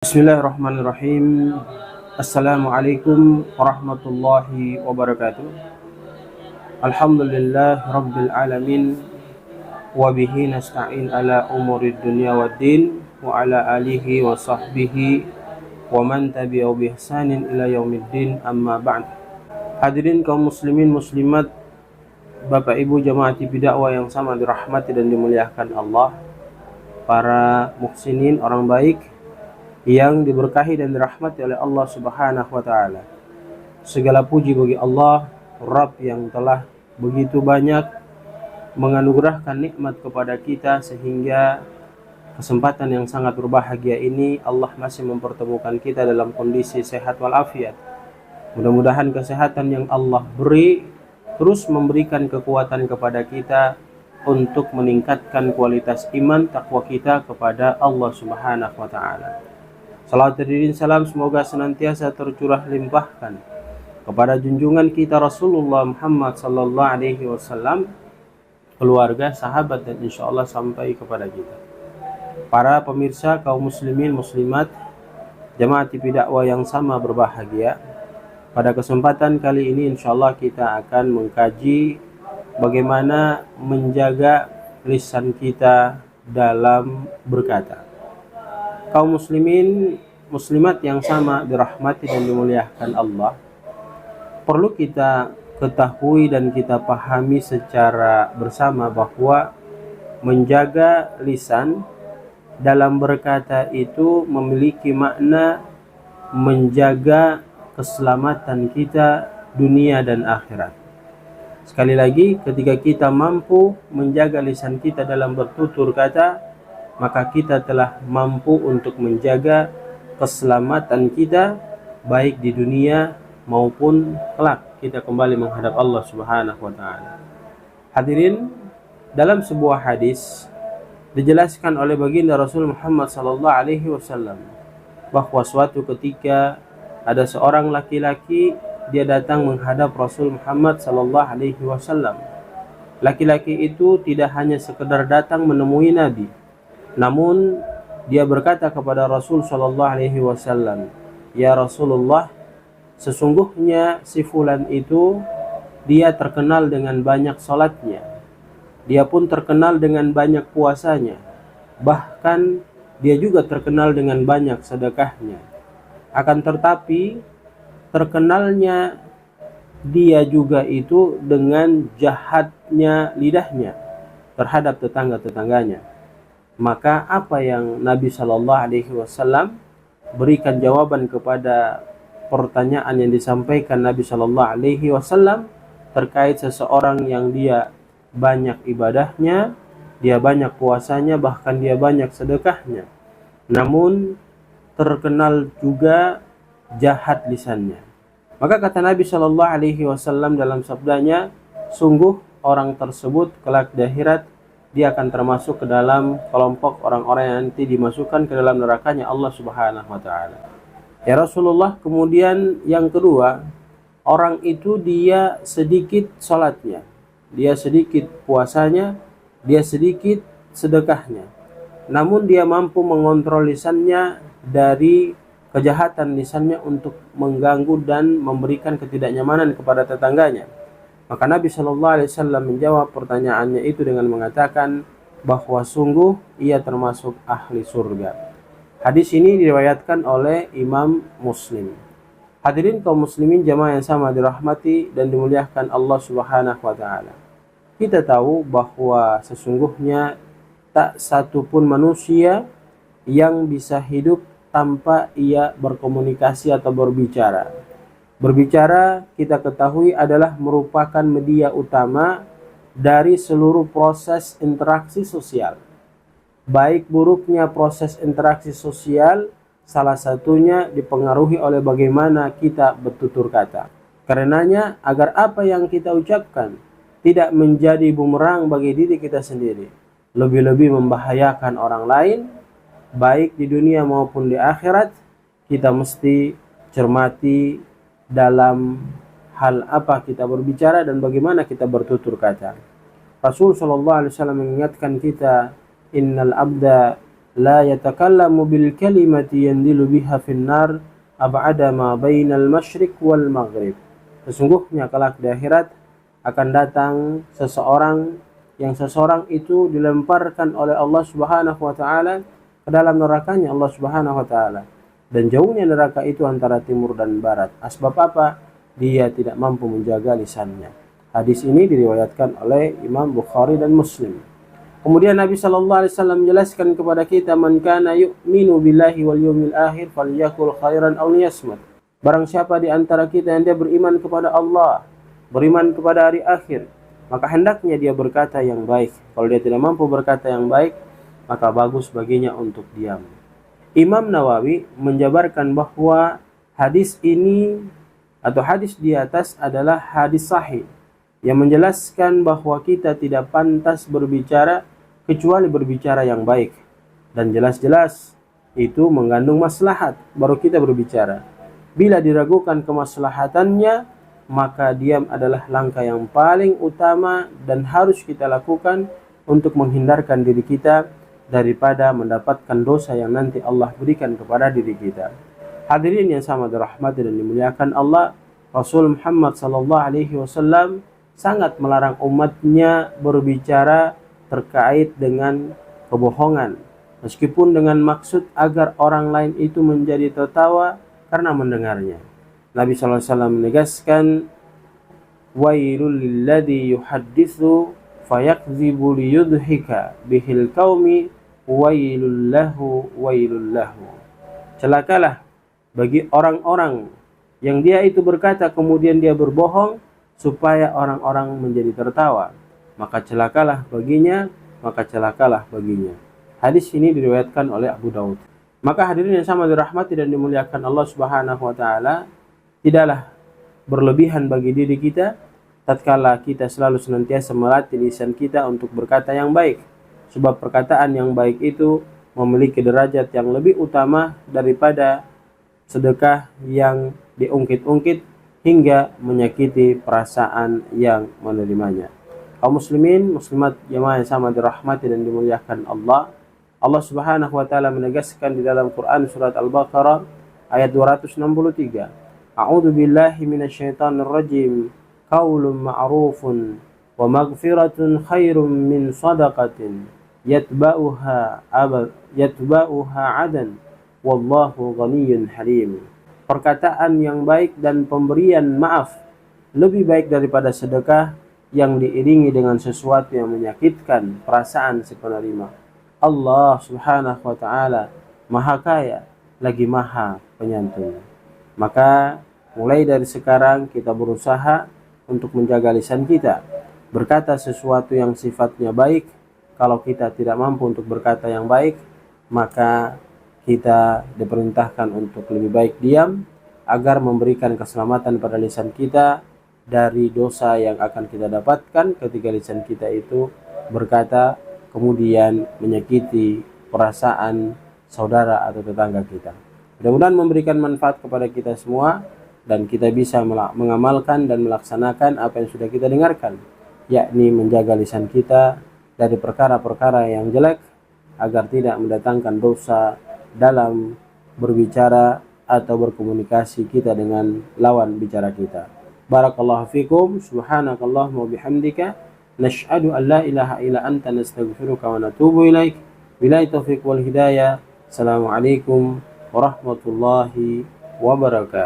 Bismillahirrahmanirrahim. Assalamualaikum warahmatullahi wabarakatuh. Alhamdulillah rabbil alamin. Wa bihi nasta'in ala umurid dunya waddin. Wa ala alihi wa sahbihi wa man tabi'ahu bi ihsanin ila yaumiddin, amma ba'd. Hadirin kaum muslimin muslimat, Bapak Ibu jamaah TV dakwah yang sama dirahmati dan dimuliakan Allah, para muhsinin, orang baik yang diberkahi dan dirahmati oleh Allah Subhanahu wa taala. Segala puji bagi Allah, Rabb yang telah begitu banyak menganugerahkan nikmat kepada kita sehingga kesempatan yang sangat berbahagia ini Allah masih mempertemukan kita dalam kondisi sehat walafiat. Mudah-mudahan kesehatan yang Allah beri terus memberikan kekuatan kepada kita untuk meningkatkan kualitas iman takwa kita kepada Allah Subhanahu wa taala. Salawat dan salam semoga senantiasa tercurah limpahkan kepada junjungan kita Rasulullah Muhammad sallallahu alaihi wasallam, keluarga, sahabat, dan insyaallah sampai kepada kita. Para pemirsa kaum muslimin muslimat, jamaah TV dakwah yang sama berbahagia. Pada kesempatan kali ini insyaallah kita akan mengkaji bagaimana menjaga lisan kita dalam berkata. Kaum muslimin muslimat yang sama dirahmati dan dimuliakan Allah, perlu kita ketahui dan kita pahami secara bersama bahwa menjaga lisan dalam berkata itu memiliki makna menjaga keselamatan kita dunia dan akhirat. Sekali lagi, ketika kita mampu menjaga lisan kita dalam bertutur kata, maka kita telah mampu untuk menjaga keselamatan kita baik di dunia maupun kelak kita kembali menghadap Allah Subhanahu wa taala. Hadirin, dalam sebuah hadis dijelaskan oleh baginda Rasul Muhammad sallallahu alaihi wasallam bahwa suatu ketika ada seorang laki-laki, dia datang menghadap Rasul Muhammad sallallahu alaihi wasallam. Laki-laki itu tidak hanya sekedar datang menemui Nabi, namun dia berkata kepada Rasul sallallahu alaihi wasallam, "Ya Rasulullah, sesungguhnya si fulan itu dia terkenal dengan banyak salatnya. Dia pun terkenal dengan banyak puasanya. Bahkan dia juga terkenal dengan banyak sedekahnya. Akan tetapi terkenalnya dia juga itu dengan jahatnya lidahnya terhadap tetangga-tetangganya." Maka apa yang Nabi Shallallahu Alaihi Wasallam berikan jawaban kepada pertanyaan yang disampaikan Nabi Shallallahu Alaihi Wasallam terkait seseorang yang dia banyak ibadahnya, dia banyak puasanya, bahkan dia banyak sedekahnya, namun terkenal juga jahat lisannya. Maka kata Nabi Shallallahu Alaihi Wasallam dalam sabdanya, sungguh orang tersebut kelak di akhirat dia akan termasuk ke dalam kelompok orang-orang yang nanti dimasukkan ke dalam nerakanya Allah Subhanahu wa taala. Ya Rasulullah, kemudian yang kedua, orang itu dia sedikit salatnya, dia sedikit puasanya, dia sedikit sedekahnya, namun dia mampu mengontrol lisannya dari kejahatan lisannya untuk mengganggu dan memberikan ketidaknyamanan kepada tetangganya. Maka Nabi Shallallahu Alaihi Wasallam menjawab pertanyaannya itu dengan mengatakan bahwa sungguh ia termasuk ahli surga. Hadis ini diriwayatkan oleh Imam Muslim. Hadirin kaum muslimin jamaah yang sama dirahmati dan dimuliakan Allah Subhanahu wa taala. Kita tahu bahwa sesungguhnya tak satu pun manusia yang bisa hidup tanpa ia berkomunikasi atau berbicara. Berbicara, kita ketahui, adalah merupakan media utama dari seluruh proses interaksi sosial. Baik buruknya proses interaksi sosial, salah satunya dipengaruhi oleh bagaimana kita bertutur kata. Karenanya, agar apa yang kita ucapkan tidak menjadi bumerang bagi diri kita sendiri, lebih-lebih membahayakan orang lain, baik di dunia maupun di akhirat, kita mesti cermati dalam hal apa kita berbicara dan bagaimana kita bertutur kata. Rasul sallallahu alaihi wasallam mengingatkan kita, innal abda la yatakallamu bil kalimati yanzilu biha finnar ab'ada ma bainal masyriq wal maghrib. Sesungguhnya kelak di akhirat akan datang seseorang itu dilemparkan oleh Allah Subhanahu wa taala ke dalam nerakanya Allah Subhanahu wa taala, dan jauhnya neraka itu antara timur dan barat. Asbab apa? Dia tidak mampu menjaga lisannya. Hadis ini diriwayatkan oleh Imam Bukhari dan Muslim. Kemudian Nabi sallallahu alaihi wasallam menjelaskan kepada kita, man kana yu'minu billahi wal yawmil akhir falyakul khairan aw liyasmut. Barang siapa di antara kita yang dia beriman kepada Allah, beriman kepada hari akhir, maka hendaknya dia berkata yang baik. Kalau dia tidak mampu berkata yang baik, maka bagus baginya untuk diam. Imam Nawawi menjabarkan bahwa hadis ini atau hadis di atas adalah hadis sahih yang menjelaskan bahwa kita tidak pantas berbicara kecuali berbicara yang baik, dan jelas-jelas itu mengandung maslahat baru kita berbicara. Bila diragukan kemaslahatannya, maka diam adalah langkah yang paling utama dan harus kita lakukan untuk menghindarkan diri kita daripada mendapatkan dosa yang nanti Allah berikan kepada diri kita. Hadirin yang sama dirahmati dan dimuliakan Allah, Rasul Muhammad sallallahu alaihi wasallam sangat melarang umatnya berbicara terkait dengan kebohongan, meskipun dengan maksud agar orang lain itu menjadi tertawa karena mendengarnya. Nabi SAW menegaskan, wailul lilladzi yuhadditsu fayakdzibu liyudhika bihil qaumi wailul lahu wailul lahu. Celakalah bagi orang-orang yang dia itu berkata kemudian dia berbohong supaya orang-orang menjadi tertawa, maka celakalah baginya, maka celakalah baginya. Hadis ini diriwayatkan oleh Abu Daud. Maka hadirin yang sama dirahmati dan dimuliakan Allah Subhanahu wa taala, tidaklah berlebihan bagi diri kita tatkala kita selalu senantiasa melatih lisan kita untuk berkata yang baik. Sebab perkataan yang baik itu memiliki derajat yang lebih utama daripada sedekah yang diungkit-ungkit hingga menyakiti perasaan yang menerimanya. Kaum muslimin, muslimat jamaah yang sama dirahmati dan dimuliakan Allah, Allah Subhanahu wa taala menegaskan di dalam Quran surat Al-Baqarah ayat 263. A'udzu billahi minasyaitonir rajim. Qaulun ma'rufun wa maghfiratun khairum min shadaqatin yatba'uha 'adan wallahu ghaniyyun halim. Perkataan yang baik dan pemberian maaf lebih baik daripada sedekah yang diiringi dengan sesuatu yang menyakitkan perasaan si penerima. Allah Subhanahu wa taala Maha Kaya lagi Maha Penyantun. Maka mulai dari sekarang kita berusaha untuk menjaga lisan kita, berkata sesuatu yang sifatnya baik. Kalau kita tidak mampu untuk berkata yang baik, maka kita diperintahkan untuk lebih baik diam, agar memberikan keselamatan pada lisan kita dari dosa yang akan kita dapatkan ketika lisan kita itu berkata kemudian menyakiti perasaan saudara atau tetangga kita. Mudah-mudahan memberikan manfaat kepada kita semua, dan kita bisa mengamalkan dan melaksanakan apa yang sudah kita dengarkan, yakni menjaga lisan kita dari perkara-perkara yang jelek agar tidak mendatangkan dosa dalam berbicara atau berkomunikasi kita dengan lawan bicara kita. Barakallahu fikum, subhanakallahumma bihamdika, nashhadu an la ilaha illa anta, nastaghfiruka wa natubu ilaik. Billahi taufiq wal hidayah. Assalamualaikum warahmatullahi wabarakatuh.